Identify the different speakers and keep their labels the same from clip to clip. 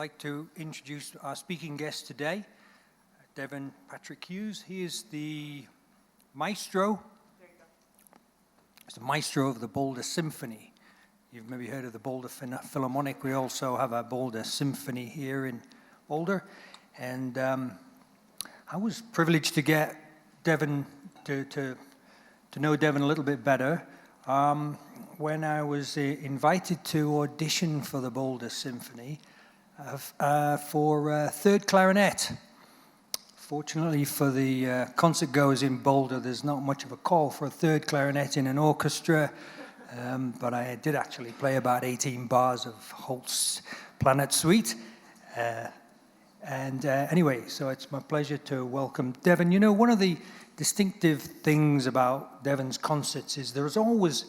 Speaker 1: like to introduce our speaking guest today, Devin Patrick Hughes. He is the maestro. He's the maestro of the Boulder Symphony. You've maybe heard of the Boulder Philharmonic. We also have a Boulder Symphony here in Boulder. And I was privileged to get Devin, to know Devin a little bit better when I was invited to audition for the Boulder Symphony for third clarinet. Fortunately for the concert goers in Boulder, there's not much of a call for a third clarinet in an orchestra, but I did actually play about 18 bars of Holst's Planet Suite. Anyway, so it's my pleasure to welcome Devin. You know, one of the distinctive things about Devin's concerts is there is always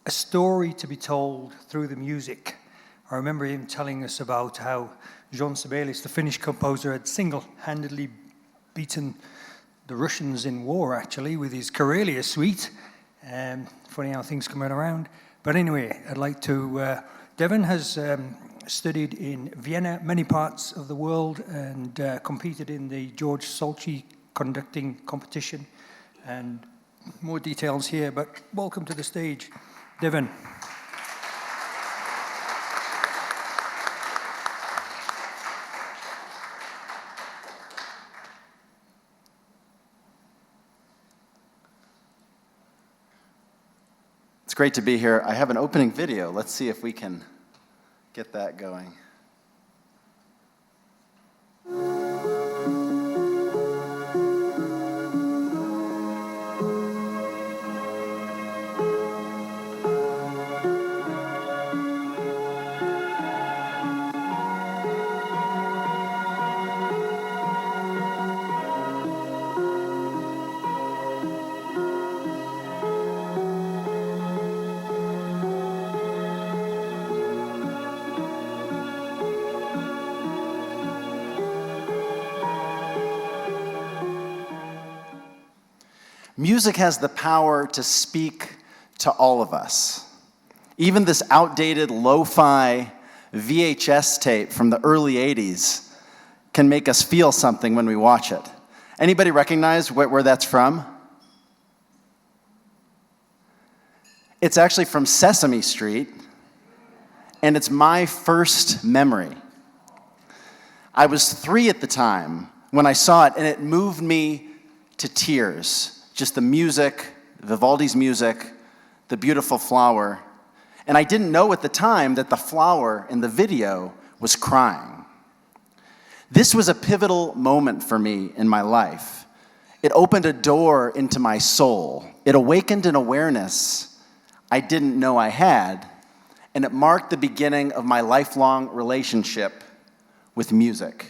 Speaker 1: a story to be told through the music. I remember him telling us about how Jean Sibelius, the Finnish composer, had single-handedly beaten the Russians in war, actually, with his Karelia suite. Funny how things come around. But anyway, I'd like to... Devin has studied in Vienna, many parts of the world, and competed in the George Solti conducting competition. And more details here, but welcome to the stage, Devin.
Speaker 2: It's great to be here. I have an opening video. Let's see if we can get that going. Music has the power to speak to all of us. Even this outdated lo-fi VHS tape from the early 80s can make us feel something when we watch it. Anybody recognize where that's from? It's actually from Sesame Street, and it's my first memory. I was 3 at the time when I saw it, and it moved me to tears. Just the music, Vivaldi's music, the beautiful flower. And I didn't know at the time that the flower in the video was crying. This was a pivotal moment for me in my life. It opened a door into my soul. It awakened an awareness I didn't know I had, and it marked the beginning of my lifelong relationship with music.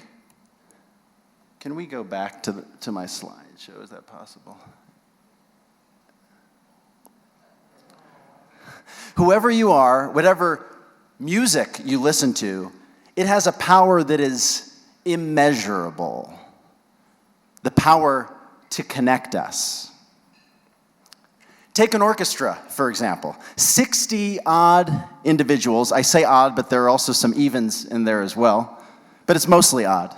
Speaker 2: Can we go back to my slideshow? Is that possible? Whoever you are, whatever music you listen to, it has a power that is immeasurable. The power to connect us. Take an orchestra, for example. 60-odd individuals. I say odd, but there are also some evens in there as well. But it's mostly odd.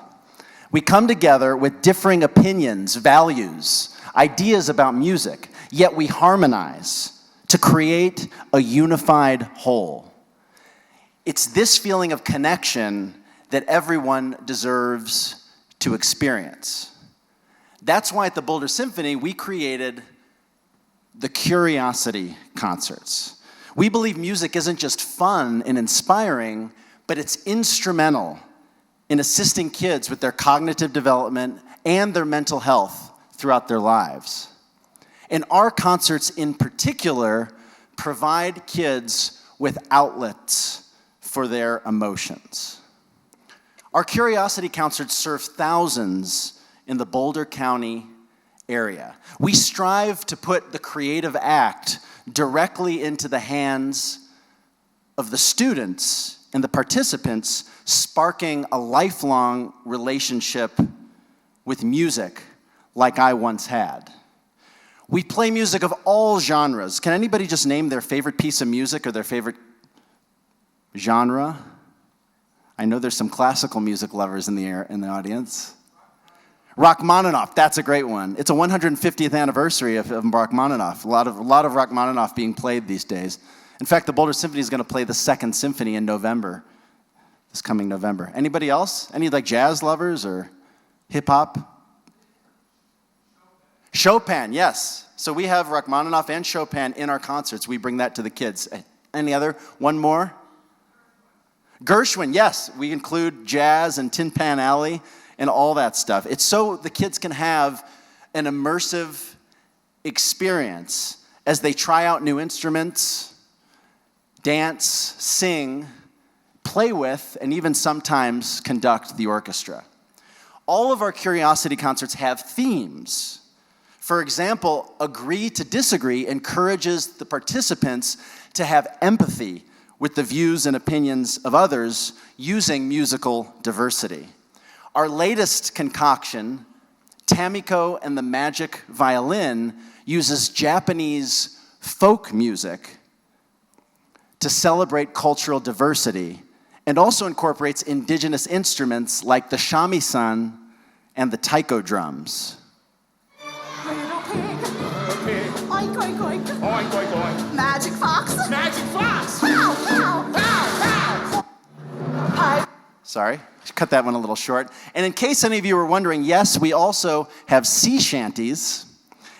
Speaker 2: We come together with differing opinions, values, ideas about music, yet we harmonize to create a unified whole. It's this feeling of connection that everyone deserves to experience. That's why at the Boulder Symphony, we created the Curiosity Concerts. We believe music isn't just fun and inspiring, but it's instrumental in assisting kids with their cognitive development and their mental health throughout their lives. And our concerts in particular provide kids with outlets for their emotions. Our Curiosity Concerts serve thousands in the Boulder County area. We strive to put the creative act directly into the hands of the students and the participants, sparking a lifelong relationship with music like I once had. We play music of all genres. Can anybody just name their favorite piece of music or their favorite genre? I know there's some classical music lovers in the audience. Rachmaninoff, that's a great one. It's a 150th anniversary of Rachmaninoff. A lot of Rachmaninoff being played these days. In fact, the Boulder Symphony is going to play the Second Symphony in November, this coming November. Anybody else? Any like jazz lovers or hip hop? Chopin, yes. So we have Rachmaninoff and Chopin in our concerts. We bring that to the kids. Any other? One more? Gershwin, yes. We include jazz and Tin Pan Alley and all that stuff. It's so the kids can have an immersive experience as they try out new instruments, dance, sing, play with, and even sometimes conduct the orchestra. All of our Curiosity concerts have themes. For example, Agree to Disagree encourages the participants to have empathy with the views and opinions of others using musical diversity. Our latest concoction, Tamiko and the Magic Violin, uses Japanese folk music to celebrate cultural diversity and also incorporates indigenous instruments like the shamisen and the taiko drums.
Speaker 3: Oink, oink, oink.
Speaker 4: Oink, oink, oink.
Speaker 3: Magic fox.
Speaker 4: Magic fox.
Speaker 3: Pow, pow.
Speaker 4: Pow, pow.
Speaker 3: Pipe.
Speaker 2: Sorry, cut that one a little short. And in case any of you were wondering, yes, we also have sea shanties.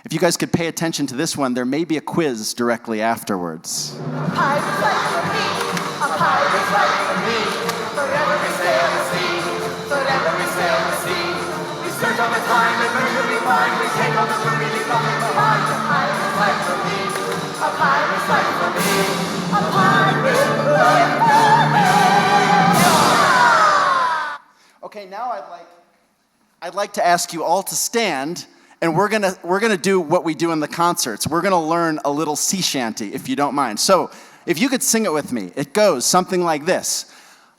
Speaker 2: If you guys could pay attention to this one, there may be a quiz directly afterwards.
Speaker 3: Pipe is like for me. A pipe is like for me. Forever we sail the sea. Forever we sail the sea. We search all the time and when we find we take all the booty, leave nothing behind. A pipe is like for me. A pipe is like for me. A pipe is like for me.
Speaker 2: Okay, now I'd like to ask you all to stand, and we're gonna do what we do in the concerts. We're gonna learn a little sea shanty, if you don't mind. So, if you could sing it with me, it goes something like this: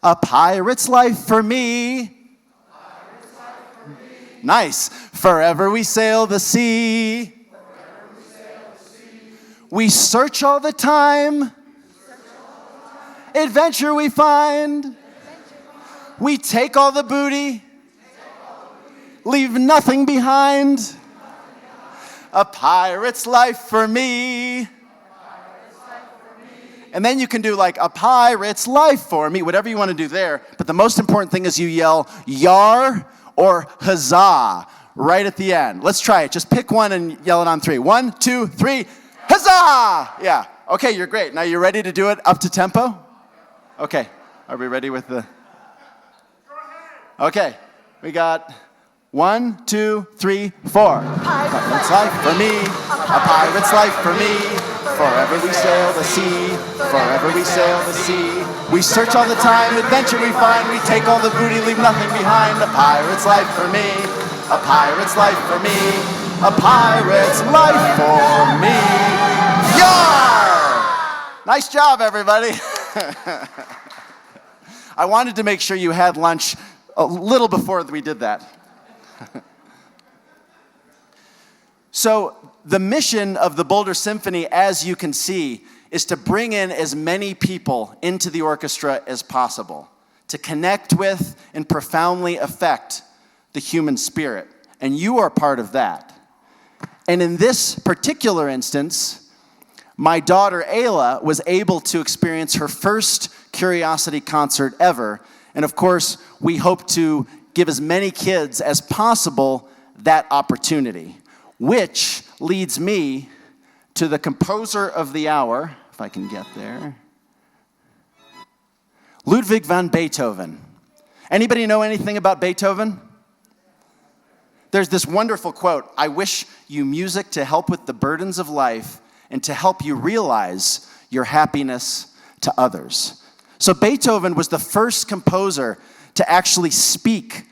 Speaker 2: a pirate's life for me. Nice. Forever we sail the sea. We search all the time. Adventure we find. We take all the booty. Leave nothing behind. A pirate's life for me. And then you can do like a pirate's life for me, whatever you want to do there. But the most important thing is you yell yar or huzzah right at the end. Let's try it. Just pick one and yell it on three. 1, 2, 3, huzzah! Yeah. Okay, you're great. Now you ready to do it up to tempo? Okay. Are we ready with the... Okay. We got 1, 2, 3, 4. Pirate's life for me. A pirate's life for me. Forever we sail the sea. Forever we sail the sea. We search all the time, adventure we find. We take all the booty, leave nothing behind. A pirate's life for me. A pirate's life for me. A pirate's life for me. Yar! Nice job, everybody. I wanted to make sure you had lunch a little before we did that. So the mission of the Boulder Symphony, as you can see, is to bring in as many people into the orchestra as possible, to connect with and profoundly affect the human spirit. And you are part of that. And in this particular instance, my daughter Ayla was able to experience her first Curiosity concert ever. And of course, we hope to give as many kids as possible that opportunity, which leads me to the composer of the hour, if I can get there. Ludwig van Beethoven. Anybody know anything about Beethoven? There's this wonderful quote: I wish you music to help with the burdens of life and to help you realize your happiness to others. So Beethoven was the first composer to actually speak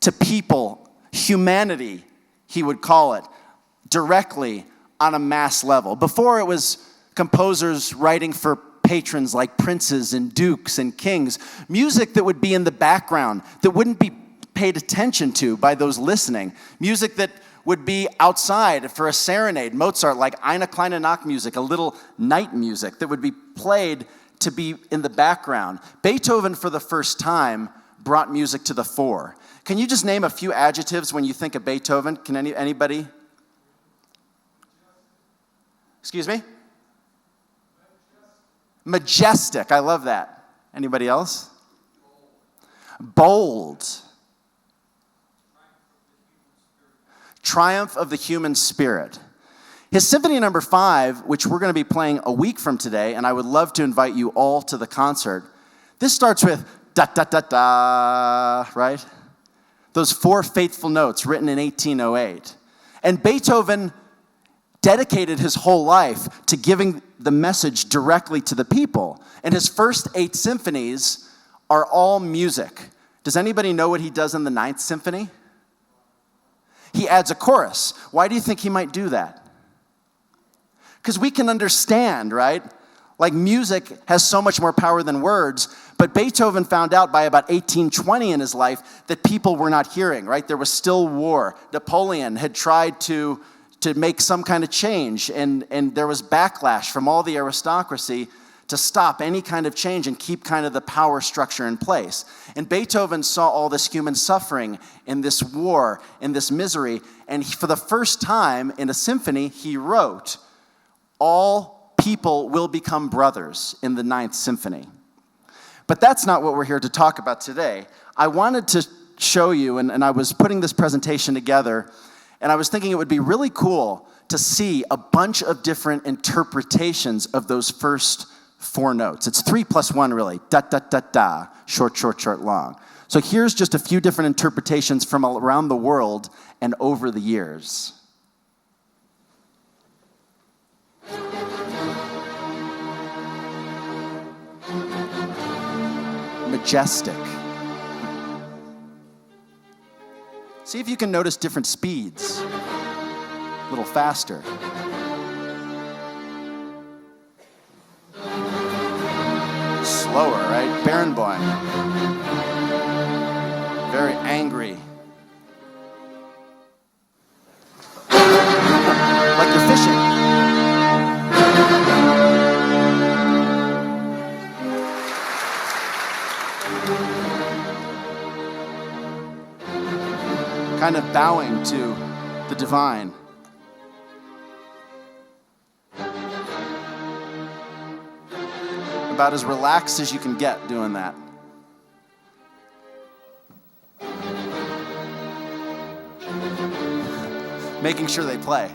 Speaker 2: to people, humanity, he would call it, directly on a mass level. Before, it was composers writing for patrons like princes and dukes and kings, music that would be in the background, that wouldn't be paid attention to by those listening, music that would be outside for a serenade. Mozart, like Eine kleine Nachtmusik, a little night music that would be played to be in the background. Beethoven, for the first time, brought music to the fore. Can you just name a few adjectives when you think of Beethoven? Can anybody? Excuse me? Majestic. I love that. Anybody else? Bold. Triumph of the human spirit. His Symphony No. 5, which we're going to be playing a week from today, and I would love to invite you all to the concert. This starts with da-da-da-da, right? Those 4 faithful notes written in 1808. And Beethoven dedicated his whole life to giving the message directly to the people. And his first 8 symphonies are all music. Does anybody know what he does in the 9th symphony? He adds a chorus. Why do you think he might do that? Because we can understand, right? Like music has so much more power than words, but Beethoven found out by about 1820 in his life that people were not hearing, right? There was still war. Napoleon had tried to make some kind of change, and there was backlash from all the aristocracy to stop any kind of change and keep kind of the power structure in place. And Beethoven saw all this human suffering in this war, in this misery, and for the first time in a symphony, he wrote, "All people will become brothers," in the 9th symphony. But that's not what we're here to talk about today. I wanted to show you, and I was putting this presentation together, and I was thinking it would be really cool to see a bunch of different interpretations of those first 4 notes. It's 3 plus 1, really. Da-da-da-da, short, short, short, long. So here's just a few different interpretations from around the world and over the years. Majestic. See if you can notice different speeds. A little faster. Slower, right? Barenboim. Very angry. Like you're fishing. Kind of bowing to the divine. About as relaxed as you can get doing that. Making sure they play.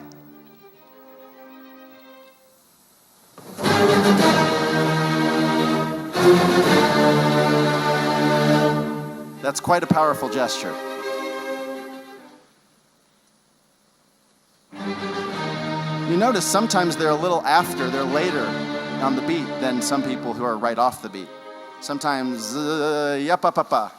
Speaker 2: That's quite a powerful gesture. You notice sometimes they're a little after, they're later on the beat than some people who are right off the beat. Sometimes, yap-pa-pa-pa.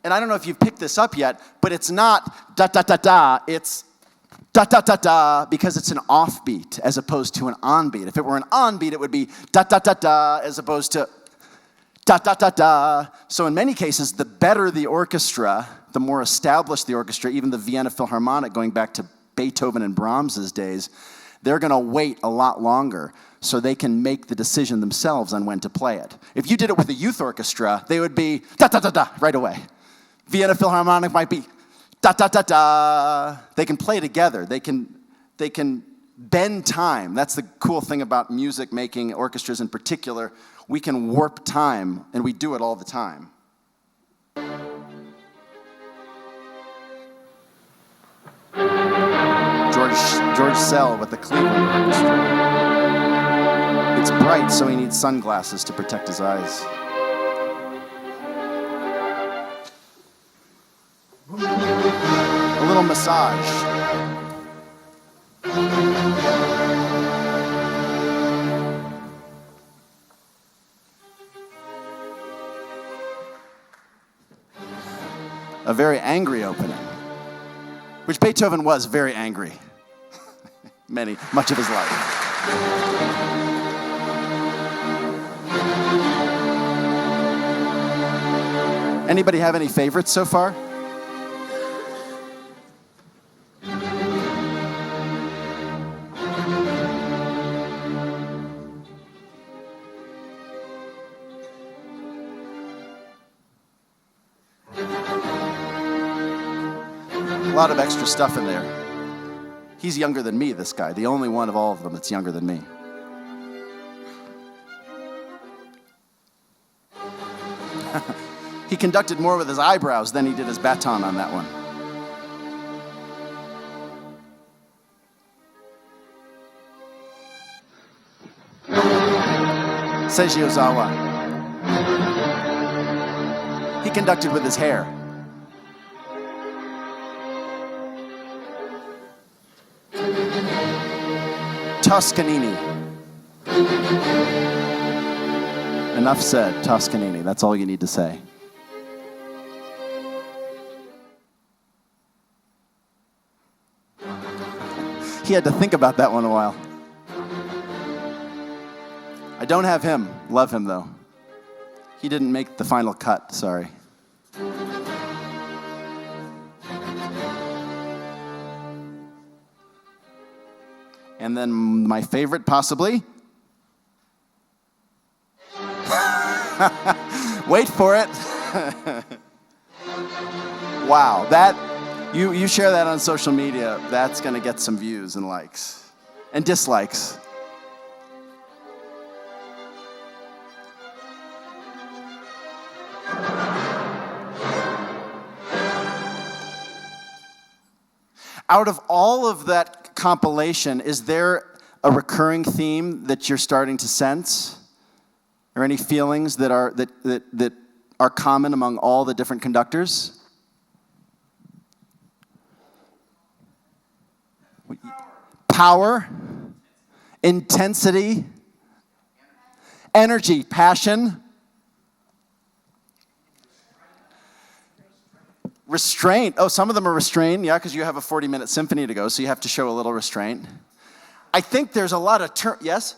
Speaker 2: And I don't know if you've picked this up yet, but it's not da-da-da-da, it's da-da-da-da because it's an offbeat as opposed to an onbeat. If it were an onbeat, it would be da-da-da-da as opposed to da-da-da-da. So in many cases, the better the orchestra, the more established the orchestra, even the Vienna Philharmonic going back to Beethoven and Brahms's days, they're going to wait a lot longer so they can make the decision themselves on when to play it. If you did it with a youth orchestra, they would be da-da-da-da right away. Vienna Philharmonic might be da-da-da-da. They can play together. They can bend time. That's the cool thing about music making, orchestras in particular. We can warp time, and we do it all the time. George Sell with the Cleveland Orchestra. It's bright, so he needs sunglasses to protect his eyes. A little massage. A very angry opening, which Beethoven was very angry much of his life. Anybody have any favorites so far? lot of extra stuff in there. He's younger than me, this guy. The only one of all of them that's younger than me. He conducted more with his eyebrows than he did his baton on that one. Seiji Ozawa. He conducted with his hair. Toscanini. Enough said, Toscanini. That's all you need to say. He had to think about that one a while. I don't have him. Love him, though. He didn't make the final cut, sorry. And then my favorite, possibly. Wait for it. Wow, that you share that on social media, that's going to get some views and likes and dislikes. Out of all of that compilation, is there a recurring theme that you're starting to sense? Or any feelings that are common among all the different conductors? Power, intensity, energy, passion, restraint. Oh, some of them are restrained, yeah, because you have a 40-minute symphony to go, so you have to show a little restraint. I think there's a lot of yes?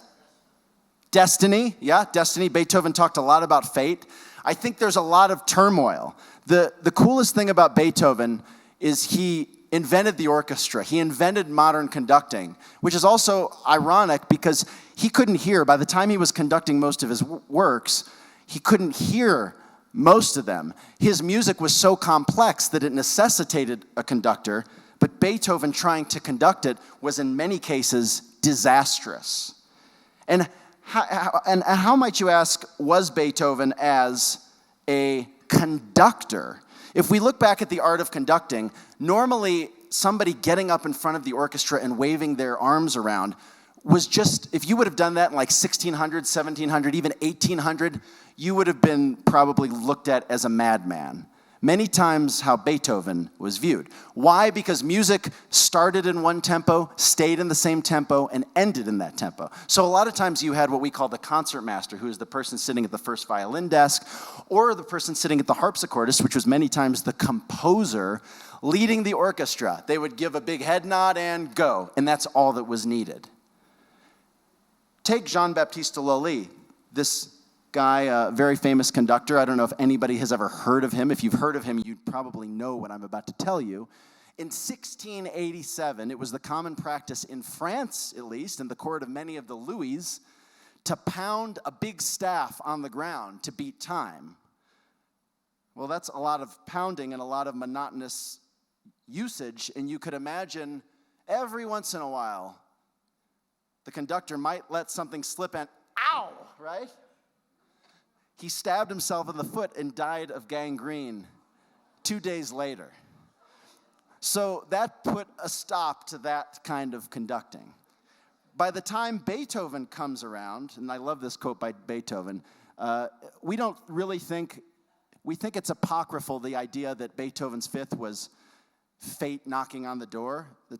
Speaker 2: Destiny, yeah, destiny. Beethoven talked a lot about fate. I think there's a lot of turmoil. The coolest thing about Beethoven is he invented the orchestra. He invented modern conducting, which is also ironic because he couldn't hear. By the time he was conducting most of his works, he couldn't hear most of them. His music was so complex that it necessitated a conductor, but Beethoven trying to conduct it was in many cases disastrous. And how might you ask, was Beethoven as a conductor? If we look back at the art of conducting, normally somebody getting up in front of the orchestra and waving their arms around was just, if you would have done that in like 1600, 1700, even 1800, you would have been probably looked at as a madman. Many times how Beethoven was viewed. Why? Because music started in one tempo, stayed in the same tempo, and ended in that tempo. So a lot of times you had what we call the concertmaster, who is the person sitting at the first violin desk, or the person sitting at the harpsichordist, which was many times the composer, leading the orchestra. They would give a big head nod and go, and that's all that was needed. Take Jean-Baptiste Lully, this guy, a very famous conductor. I don't know if anybody has ever heard of him. If you've heard of him, you probably know what I'm about to tell you. In 1687, it was the common practice in France, at least, in the court of many of the Louis, to pound a big staff on the ground to beat time. Well, that's a lot of pounding and a lot of monotonous usage, and you could imagine every once in a while, the conductor might let something slip and, ow, right? He stabbed himself in the foot and died of gangrene 2 days later. So that put a stop to that kind of conducting. By the time Beethoven comes around, and I love this quote by Beethoven, we don't really think, we think it's apocryphal, the idea that Beethoven's Fifth was fate knocking on the door. He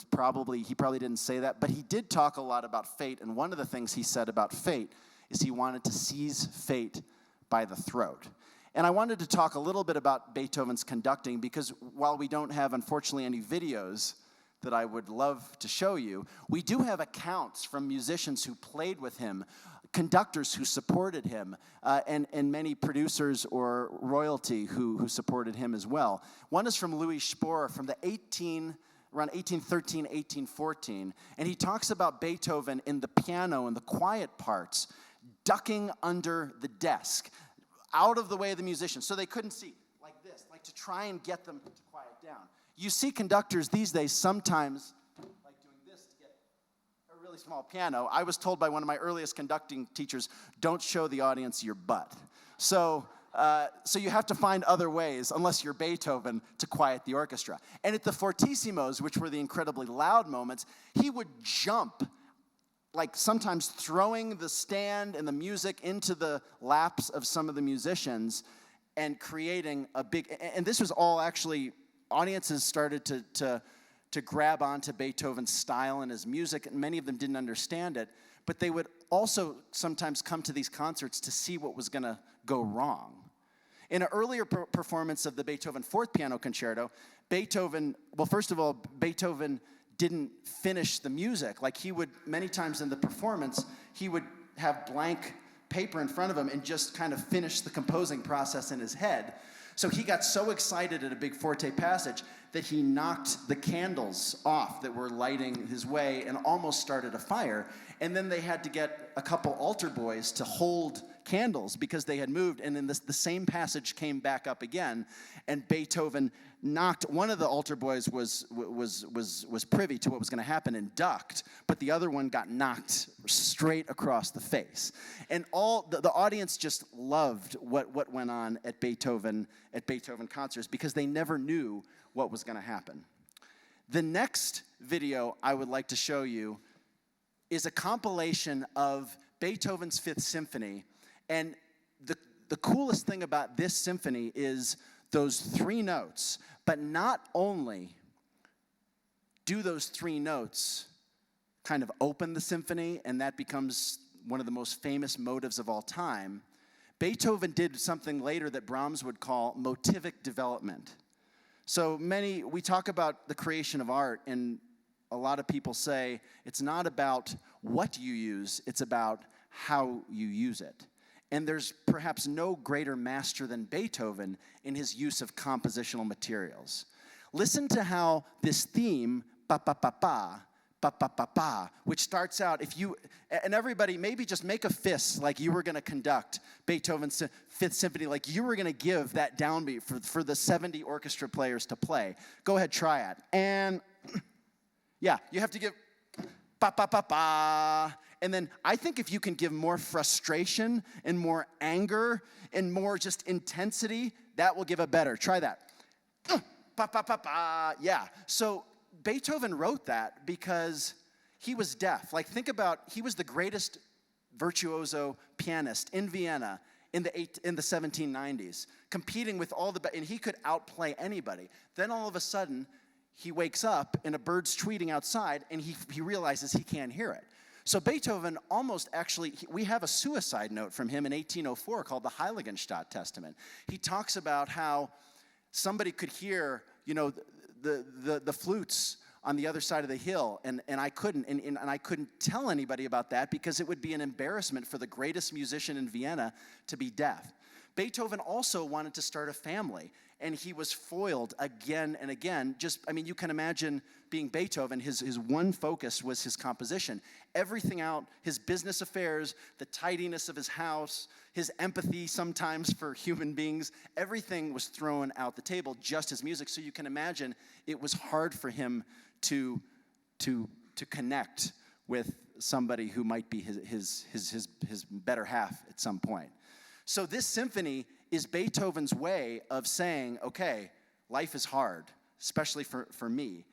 Speaker 2: probably didn't say that, but he did talk a lot about fate, and one of the things he said about fate is he wanted to seize fate by the throat. And I wanted to talk a little bit about Beethoven's conducting because while we don't have, unfortunately, any videos that I would love to show you, we do have accounts from musicians who played with him, conductors who supported him, and many producers or royalty who supported him as well. One is from Louis Spohr from the around 1813, 1814, and he talks about Beethoven in the piano and the quiet parts, ducking under the desk, out of the way of the musicians, so they couldn't see, like this, like to try and get them to quiet down. You see conductors these days sometimes like doing this to get a really small piano. I was told by one of my earliest conducting teachers, don't show the audience your butt. So you have to find other ways, unless you're Beethoven, to quiet the orchestra. And at the fortissimos, which were the incredibly loud moments, he would jump, like sometimes throwing the stand and the music into the laps of some of the musicians and creating a big, and this was all actually, audiences started to grab onto Beethoven's style and his music, and many of them didn't understand it, but they would also sometimes come to these concerts to see what was going to go wrong. In an earlier performance of the Beethoven Fourth Piano Concerto, Beethoven didn't finish the music. Like he would, many times in the performance, he would have blank paper in front of him and just kind of finish the composing process in his head. So he got so excited at a big forte passage that he knocked the candles off that were lighting his way and almost started a fire. And then they had to get a couple altar boys to hold candles because they had moved. And then the same passage came back up again. And Beethoven knocked, one of the altar boys was privy to what was going to happen and ducked, but the other one got knocked straight across the face. And all the audience just loved what went on at Beethoven concerts because they never knew what was going to happen. The next video I would like to show you is a compilation of Beethoven's Fifth Symphony. And the coolest thing about this symphony is those three notes. But not only do those three notes kind of open the symphony, and that becomes one of the most famous motives of all time, Beethoven did something later that Brahms would call motivic development. So we talk about the creation of art, and a lot of people say it's not about what you use, it's about how you use it. And there's perhaps no greater master than Beethoven in his use of compositional materials. Listen to how this theme, ba-ba-ba-ba, ba-ba-ba-ba, which starts out, and everybody, maybe just make a fist like you were going to conduct Beethoven's Fifth Symphony, like you were going to give that downbeat for the 70 orchestra players to play. Go ahead, try it. And yeah, you have to give ba-ba-ba-ba. And then I think if you can give more frustration and more anger and more just intensity, that will give a better. Try that. Ba-ba-ba-ba. Yeah. So Beethoven wrote that because he was deaf. Like think about, he was the greatest virtuoso pianist in Vienna in the 1790s, competing with all and he could outplay anybody. Then all of a sudden, he wakes up and a bird's tweeting outside and he realizes he can't hear it. So Beethoven almost actually, we have a suicide note from him in 1804 called the Heiligenstadt Testament. He talks about how somebody could hear, the flutes on the other side of the hill, and I couldn't, and I couldn't tell anybody about that because it would be an embarrassment for the greatest musician in Vienna to be deaf. Beethoven also wanted to start a family, and he was foiled again and again. You can imagine being Beethoven, his one focus was his composition. Everything out, his business affairs, the tidiness of his house, his empathy sometimes for human beings, everything was thrown out the table, just his music. So you can imagine it was hard for him to connect with somebody who might be his better half at some point. So this symphony is Beethoven's way of saying, okay, life is hard, especially for me.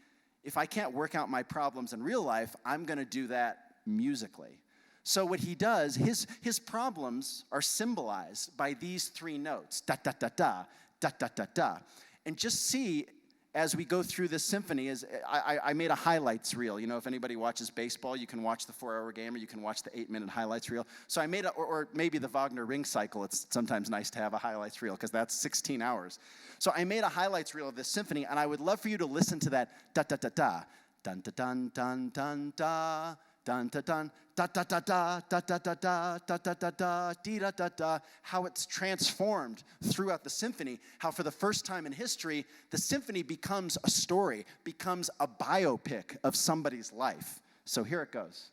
Speaker 2: If I can't work out my problems in real life, I'm going to do that musically. So what he does, his problems are symbolized by these three notes, da-da-da-da, da-da-da-da. And just see, as we go through this symphony, I made a highlights reel. If anybody watches baseball, you can watch the 4-hour game or you can watch the 8-minute highlights reel. So I made or maybe the Wagner Ring Cycle. It's sometimes nice to have a highlights reel because that's 16 hours. So I made a highlights reel of this symphony, and I would love for you to listen to that da-da-da-da, dun-da-dun-dun-dun-da, dun-da-dun, da-da-da-da, da-da-da-da, da-da-da-da, dee-da-da-da, how it's transformed throughout the symphony, how for the first time in history, the symphony becomes a story, becomes a biopic of somebody's life. So here it goes.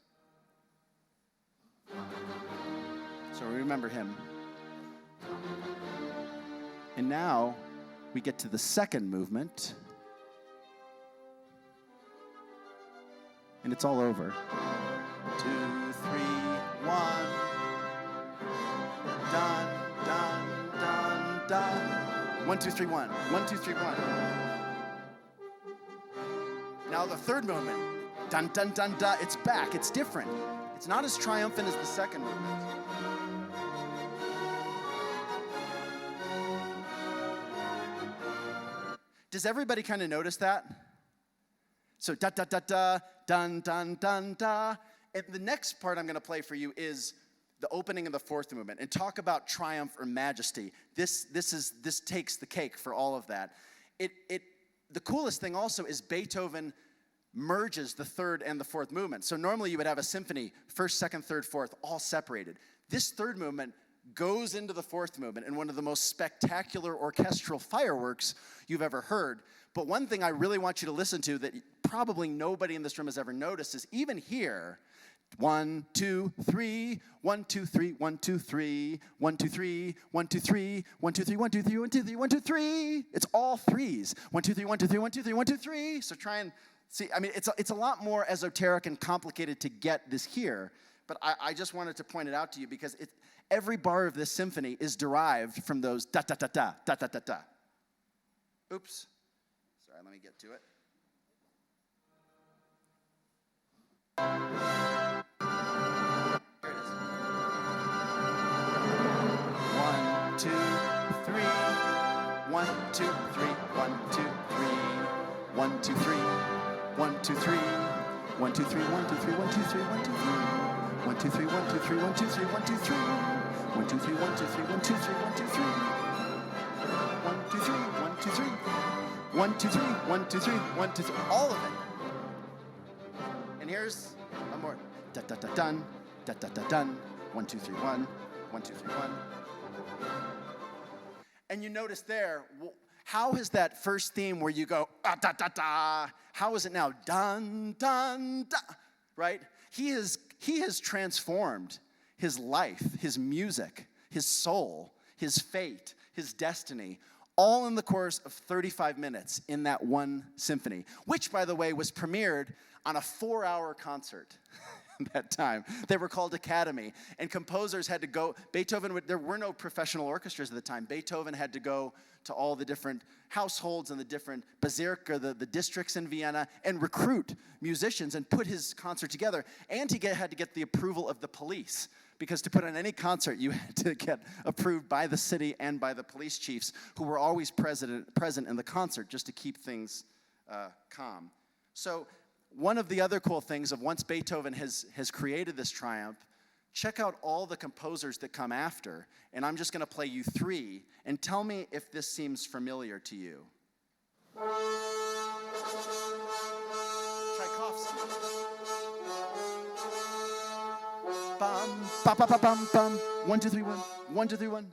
Speaker 2: So remember him. And now we get to the second movement. and it's all over. 2, 3, 1. Dun, dun, dun, dun. 1, 2, 3, 1. 1, 2, 3, 1. Now the third movement. Dun, dun, dun, dun. It's back. It's different. It's not as triumphant as the second movement. Does everybody kind of notice that? So da da da da, dun dun dun da. And the next part I'm going to play for you is the opening of the fourth movement, and talk about triumph or majesty. This takes the cake for all of that. The coolest thing also is Beethoven merges the third and the fourth movement. So normally you would have a symphony, first, second, third, fourth, all separated. This third movement goes into the fourth movement in one of the most spectacular orchestral fireworks you've ever heard. But one thing I really want you to listen to that probably nobody in this room has ever noticed is even here, 1, 2, 3, 1, 2, 3, 1, 2, 3, 1, 2, 3, 1, 2, 3, 1, 2, 3, 1, 2, 3, 1, 2, 3, 1, 2, 3. It's all threes. 1, 2, 3, 1, 2, 3, 1, 2, 3, 1, 2, 3. So try and see, I mean, it's a lot more esoteric and complicated to get this here. But I just wanted to point it out to you because every bar of this symphony is derived from those da-da-da-da, da-da-da-da. Oops. Sorry, let me get to it. Here it is. 1, 2, 3. 1, 2, 3. 1, 2, 3. 1, 2, 3. 1, 2, 3. 1, 2, 3. 1, 2, 3. 1, 2, 3. 1, 2, 3. 1, 2, 3, 1, 2, 3, 1, 2, 3, 1, 2, 3. 1, 2, 3, 1, 2, 3, 1, 2, 3, 1, 2, 3. 1, 2, 3, 1, 2, 3. 1, 2, 3, 1, 2, 3, 1, 2, 3. All of it. And here's one more. Da da da dun, da da da dun. 1, 2, 3, 1. 1, 2, 3, 1. And you notice there, how is that first theme where you go da da da? How is it now dun dun da? Right? He has transformed his life, his music, his soul, his fate, his destiny, all in the course of 35 minutes in that one symphony, which, by the way, was premiered on a 4-hour concert at that time. They were called Academy, and composers had to go. There were no professional orchestras at the time. Beethoven had to go to all the different households and the different Bezirke, the districts in Vienna, and recruit musicians and put his concert together. And he had to get the approval of the police, because to put on any concert, you had to get approved by the city and by the police chiefs, who were always present in the concert just to keep things calm. So one of the other cool things of once Beethoven has created this triumph, check out all the composers that come after, and I'm just going to play you 3, and tell me if this seems familiar to you. Tchaikovsky. Bum, ba ba ba bum bum. 1, 2, 3, 1. 1, 2, 3, 1.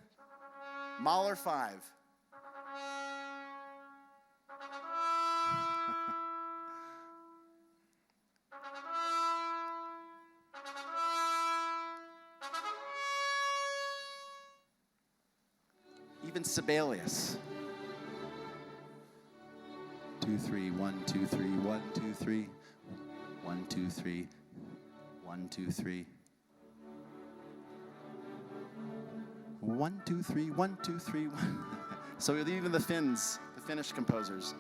Speaker 2: Mahler 5. Even Sibelius. 2, 3, 1, 2, 3, 1, 2, 3. 1, 2, 3. 1, 2, 3. 1, 2, 3, 1, 2, 3, 1. So even the Finnish composers.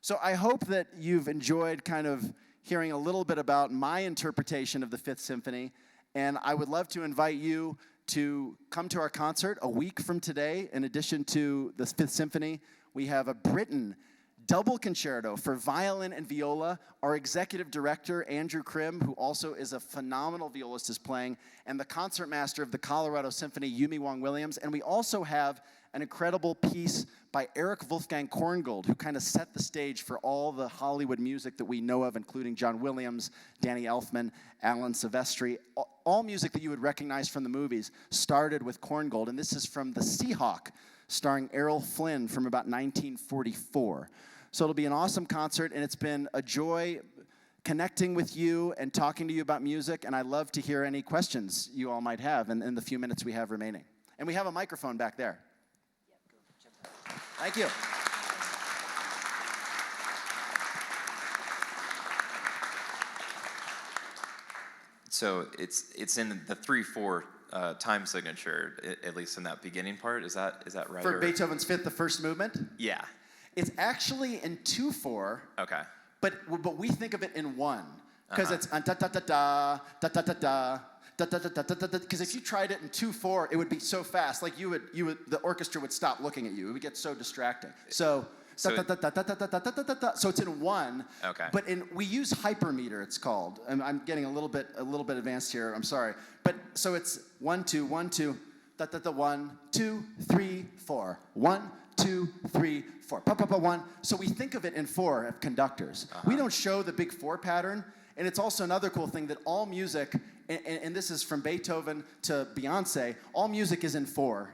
Speaker 2: So I hope that you've enjoyed kind of hearing a little bit about my interpretation of the Fifth Symphony. And I would love to invite you to come to our concert a week from today. In addition to the Fifth Symphony, we have a Britten double concerto for violin and viola. Our executive director, Andrew Krim, who also is a phenomenal violist, is playing, and the concertmaster of the Colorado Symphony, Yumi Wong-Williams. And we also have an incredible piece by Eric Wolfgang Korngold, who kind of set the stage for all the Hollywood music that we know of, including John Williams, Danny Elfman, Alan Silvestri. All music that you would recognize from the movies started with Korngold, and this is from The Seahawk, starring Errol Flynn from about 1944. So it'll be an awesome concert, and it's been a joy connecting with you and talking to you about music, and I'd love to hear any questions you all might have in the few minutes we have remaining. And we have a microphone back there. Thank you.
Speaker 5: So it's in the 3/4 time signature, at least in that beginning part. Is that right?
Speaker 2: For Beethoven's Fifth, the first movement?
Speaker 5: Yeah.
Speaker 2: It's actually in 2/4.
Speaker 5: Okay.
Speaker 2: But we think of it in 1 because it's da da da da da da da da. Because if you tried it in 2/4, it would be so fast. Like the orchestra would stop looking at you. It would get so distracting. So it's in 1.
Speaker 5: Okay.
Speaker 2: But we use hypermeter. It's called. I'm getting a little bit advanced here. I'm sorry. But so it's 1 2 1 2 da da da 1 2 3 4 1 2 3 4 pa pa pa 1. So we think of it in 4 of conductors. We don't show the big 4 pattern. And it's also another cool thing that all music, and this is from Beethoven to Beyonce, all music is in 4,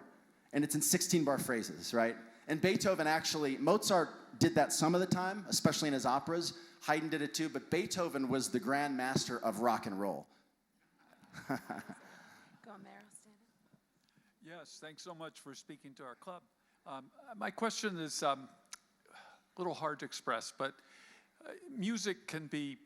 Speaker 2: and it's in 16-bar phrases, right? And Beethoven actually, Mozart did that some of the time, especially in his operas. Haydn did it too, but Beethoven was the grand master of rock and roll.
Speaker 6: Go on, Meryl, stand up.
Speaker 7: Yes, thanks so much for speaking to our club. My question is a little hard to express, but music can be,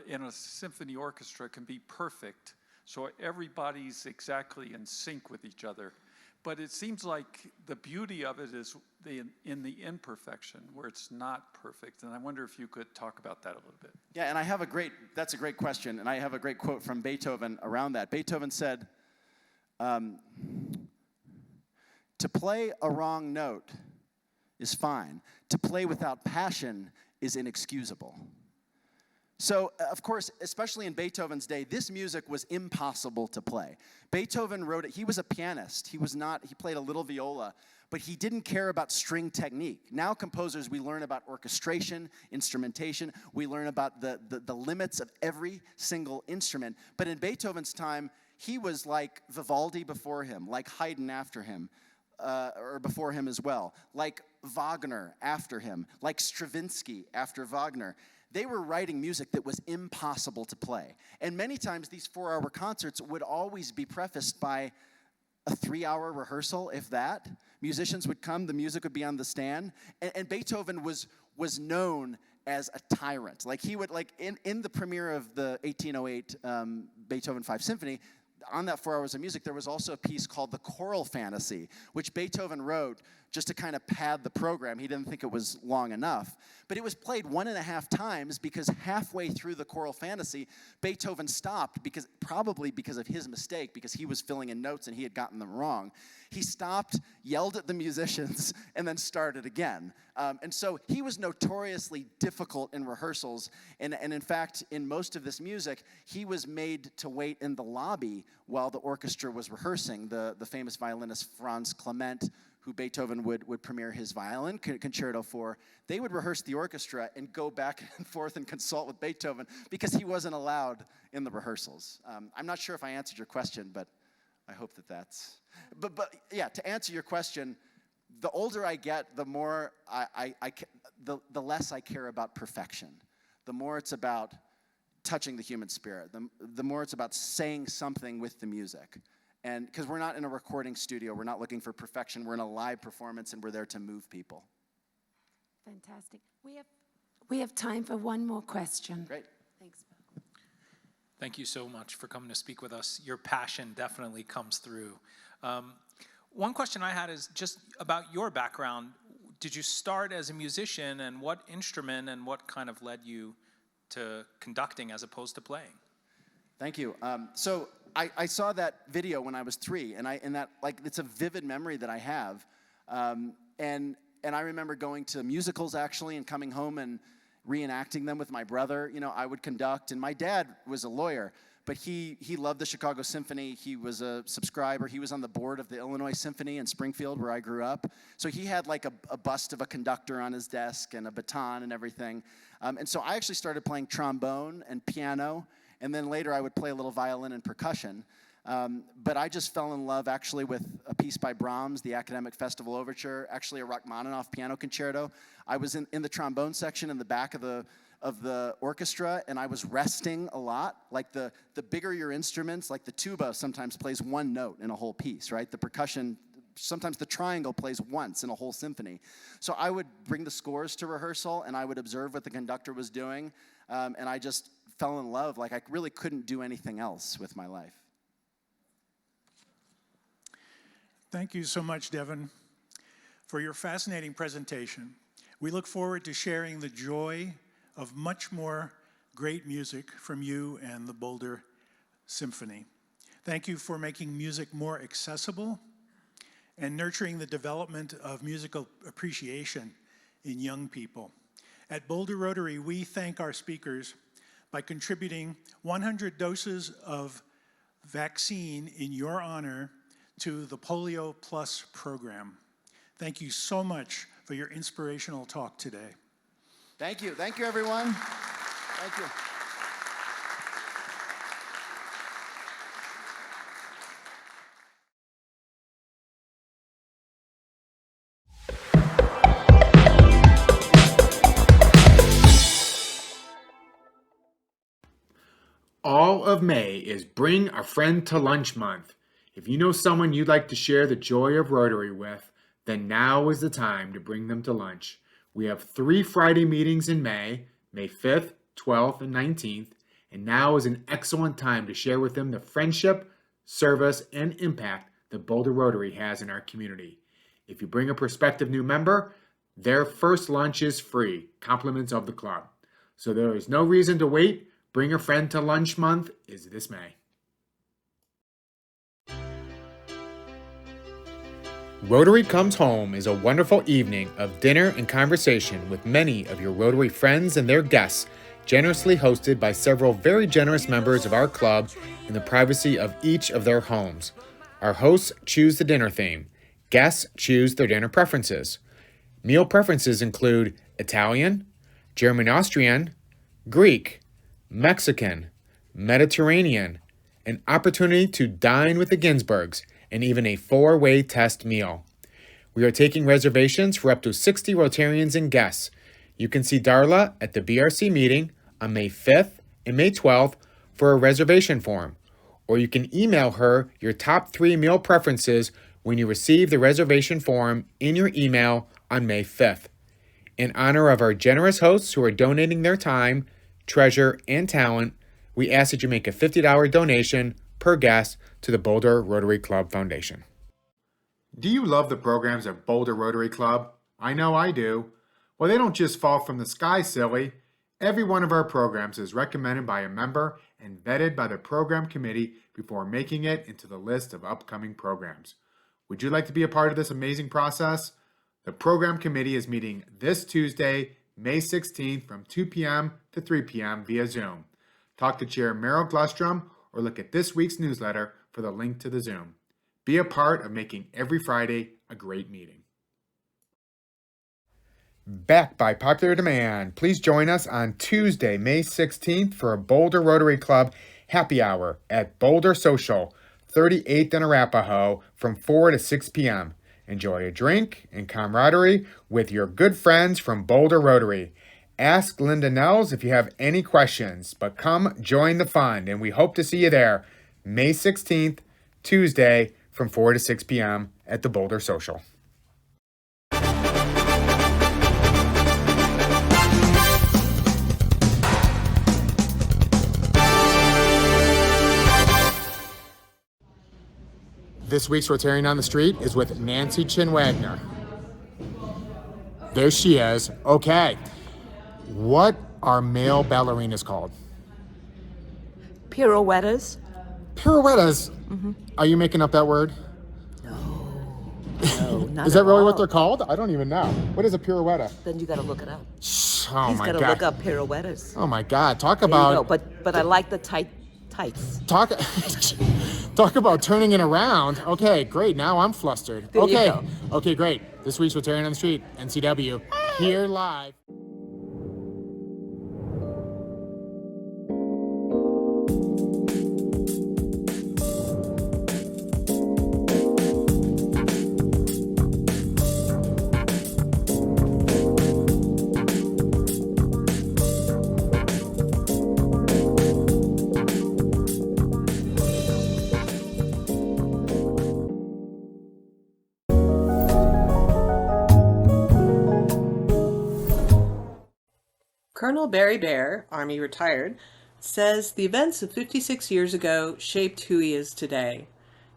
Speaker 7: in a symphony orchestra, can be perfect, so everybody's exactly in sync with each other. But it seems like the beauty of it is in the imperfection, where it's not perfect. And I wonder if you could talk about that a little bit.
Speaker 2: Yeah, and that's a great question, and I have a great quote from Beethoven around that. Beethoven said, to play a wrong note is fine. To play without passion is inexcusable. So, of course, especially in Beethoven's day, this music was impossible to play. Beethoven wrote it. He was a pianist. He played a little viola, but he didn't care about string technique. Now composers, we learn about orchestration, instrumentation. We learn about the limits of every single instrument. But in Beethoven's time, he was like Vivaldi before him, like Haydn after him, or before him as well, like Wagner after him, like Stravinsky after Wagner. They were writing music that was impossible to play. And many times these 4-hour concerts would always be prefaced by a 3-hour rehearsal, if that. Musicians would come, the music would be on the stand. And Beethoven was known as a tyrant. Like he would, like in the premiere of the 1808 Beethoven 5 Symphony, on that 4 hours of music, there was also a piece called The Choral Fantasy, which Beethoven wrote just to kind of pad the program. He didn't think it was long enough. But it was played 1.5 times because halfway through the Choral Fantasy, Beethoven stopped, probably because of his mistake, because he was filling in notes and he had gotten them wrong. He stopped, yelled at the musicians, and then started again. And so he was notoriously difficult in rehearsals. And in fact, in most of this music, he was made to wait in the lobby while the orchestra was rehearsing. The famous violinist Franz Clement, who Beethoven would premiere his violin concerto for, they would rehearse the orchestra and go back and forth and consult with Beethoven because he wasn't allowed in the rehearsals. I'm not sure if I answered your question, but I hope that's... But yeah, to answer your question, the older I get, the more the less I care about perfection. The more it's about touching the human spirit. The more it's about saying something with the music. And because we're not in a recording studio, we're not looking for perfection. We're in a live performance, and we're there to move people.
Speaker 6: Fantastic. We have time for one more question.
Speaker 2: Great.
Speaker 6: Thanks, Bill.
Speaker 8: Thank you so much for coming to speak with us. Your passion definitely comes through. One question I had is just about your background. Did you start as a musician, and what instrument and what kind of led you to conducting as opposed to playing?
Speaker 2: Thank you. So I saw that video when I was 3, and it's a vivid memory that I have. And I remember going to musicals actually, and coming home and reenacting them with my brother. You know, I would conduct, and my dad was a lawyer, but he loved the Chicago Symphony. He was a subscriber. He was on the board of the Illinois Symphony in Springfield, where I grew up. So he had like a bust of a conductor on his desk and a baton and everything. And so I actually started playing trombone and piano, and then later I would play a little violin and percussion. But I just fell in love actually with a piece by Brahms, the Academic Festival Overture, actually a Rachmaninoff piano concerto. I was in the trombone section in the back of the orchestra, and I was resting a lot. Like the bigger your instruments, like the tuba sometimes plays one note in a whole piece, right? The percussion, sometimes the triangle plays once in a whole symphony. So I would bring the scores to rehearsal, and I would observe what the conductor was doing, and I just fell in love. Like I really couldn't do anything else with my life.
Speaker 9: Thank you so much, Devin, for your fascinating presentation. We look forward to sharing the joy of much more great music from you and the Boulder Symphony. Thank you for making music more accessible and nurturing the development of musical appreciation in young people. At Boulder Rotary, we thank our speakers by contributing 100 doses of vaccine in your honor to the Polio Plus program. Thank you so much for your inspirational talk today.
Speaker 2: Thank you. Thank you, everyone. Thank you.
Speaker 10: All of May is Bring a Friend to Lunch Month. If you know someone you'd like to share the joy of Rotary with, then now is the time to bring them to lunch. We have 3 Friday meetings in May 5th, 12th, and 19th, and now is an excellent time to share with them the friendship, service, and impact that Boulder Rotary has in our community. If you bring a prospective new member, their first lunch is free, compliments of the club. So there is no reason to wait. Bring a Friend to Lunch Month is this May. Rotary Comes Home is a wonderful evening of dinner and conversation with many of your Rotary friends and their guests, generously hosted by several very generous members of our club in the privacy of each of their homes. Our hosts choose the dinner theme. Guests choose their dinner preferences. Meal preferences include Italian, German-Austrian, Greek, Mexican, Mediterranean, an opportunity to dine with the Ginsbergs, and even a 4-way test meal. We are taking reservations for up to 60 Rotarians and guests. You can see Darla at the BRC meeting on May 5th and May 12th for a reservation form, or you can email her your top 3 meal preferences when you receive the reservation form in your email on May 5th. In honor of our generous hosts who are donating their time, treasure, and talent, we ask that you make a $50 donation per guest to the Boulder Rotary Club Foundation. Do you love the programs of Boulder Rotary Club? I know I do. Well, they don't just fall from the sky, silly. Every one of our programs is recommended by a member and vetted by the program committee before making it into the list of upcoming programs. Would you like to be a part of this amazing process? The program committee is meeting this Tuesday, May 16th from 2 p.m. to 3 p.m. via Zoom. Talk to Chair Merrill Glustrom or look at this week's newsletter for the link to the Zoom. Be a part of making every Friday a great meeting. Back by popular demand, please join us on Tuesday, May 16th for a Boulder Rotary Club happy hour at Boulder Social, 38th and Arapahoe from 4 to 6 p.m. Enjoy a drink and camaraderie with your good friends from Boulder Rotary. Ask Linda Nels if you have any questions, but come join the fun, and we hope to see you there May 16th, Tuesday, from 4 to 6 p.m. at the Boulder Social. This week's Rotarian on the Street is with Nancy Chin Wagner. There she is. Okay. What are male ballerinas called?
Speaker 11: Pirouettas.
Speaker 10: Pirouettas? Mm-hmm. Are you making up that word?
Speaker 11: No, not
Speaker 10: Is that
Speaker 11: at
Speaker 10: really
Speaker 11: all.
Speaker 10: what they're called? I don't even know. What is a pirouetta?
Speaker 11: Then you got to look it up.
Speaker 10: Oh
Speaker 11: He's
Speaker 10: my
Speaker 11: got to
Speaker 10: God.
Speaker 11: look up pirouettas.
Speaker 10: Oh my God. Talk
Speaker 11: There you go.
Speaker 10: about...
Speaker 11: But I like the tights.
Speaker 10: Talk about turning it around. Okay, great. Now I'm flustered.
Speaker 11: There you
Speaker 10: Okay.
Speaker 11: go.
Speaker 10: Okay, great. This week's Rotarian on the Street, NCW, here live.
Speaker 12: Colonel Barry Bear, Army retired, says the events of 56 years ago shaped who he is today.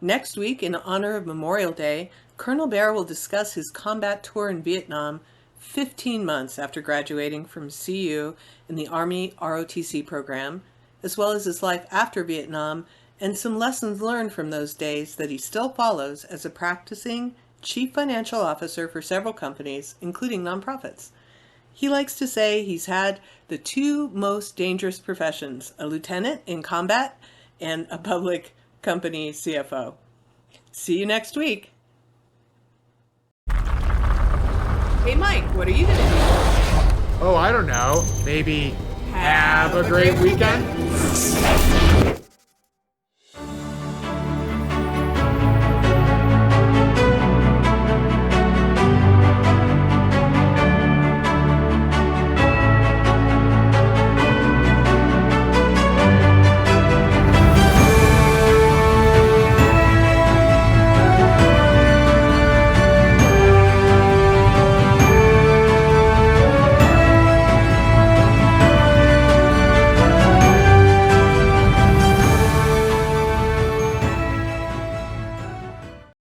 Speaker 12: Next week, in honor of Memorial Day, Colonel Bear will discuss his combat tour in Vietnam 15 months after graduating from CU in the Army ROTC program, as well as his life after Vietnam and some lessons learned from those days that he still follows as a practicing chief financial officer for several companies, including nonprofits. He likes to say he's had the two most dangerous professions, a lieutenant in combat and a public company CFO. See you next week. Hey Mike, what are you gonna do?
Speaker 10: Oh, I don't know. Maybe have a great weekend?